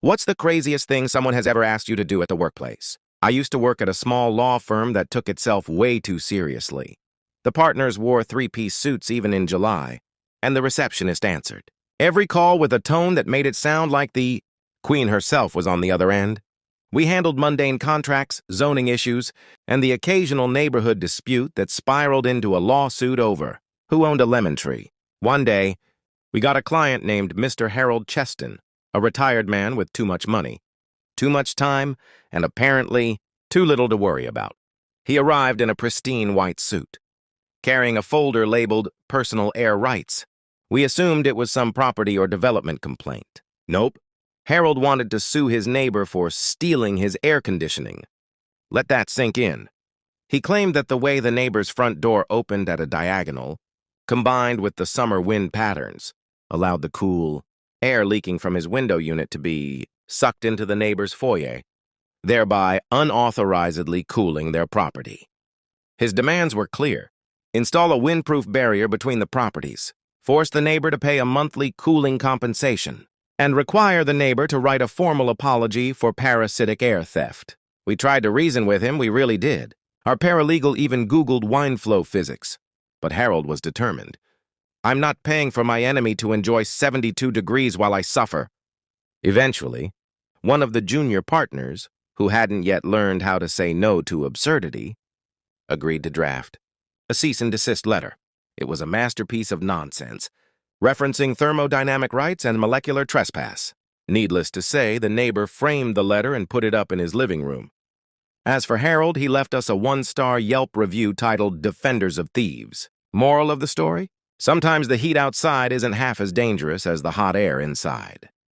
What's the craziest thing someone has ever asked you to do at the workplace? I used to work at a small law firm that took itself way too seriously. The partners wore three-piece suits even in July, and the receptionist answered. Every call with a tone that made it sound like the Queen herself was on the other end. We handled mundane contracts, zoning issues, and the occasional neighborhood dispute that spiraled into a lawsuit over who owned a lemon tree. One day, we got a client named Mr. Harold Cheston, a retired man with too much money, too much time, and apparently too little to worry about. He arrived in a pristine white suit, carrying a folder labeled Personal Air Rights. We assumed it was some property or development complaint. Nope. Harold wanted to sue his neighbor for stealing his air conditioning. Let that sink in. He claimed that the way the neighbor's front door opened at a diagonal, combined with the summer wind patterns, allowed the cool air leaking from his window unit to be sucked into the neighbor's foyer, thereby unauthorizedly cooling their property. His demands were clear. Install a windproof barrier between the properties, force the neighbor to pay a monthly cooling compensation, and require the neighbor to write a formal apology for parasitic air theft. We tried to reason with him, we really did. Our paralegal even Googled wine flow physics. But Harold was determined. I'm not paying for my enemy to enjoy 72 degrees while I suffer. Eventually, one of the junior partners, who hadn't yet learned how to say no to absurdity, agreed to draft a cease and desist letter. It was a masterpiece of nonsense, referencing thermodynamic rights and molecular trespass. Needless to say, the neighbor framed the letter and put it up in his living room. As for Harold, he left us a one-star Yelp review titled Defenders of Thieves. Moral of the story? Sometimes the heat outside isn't half as dangerous as the hot air inside.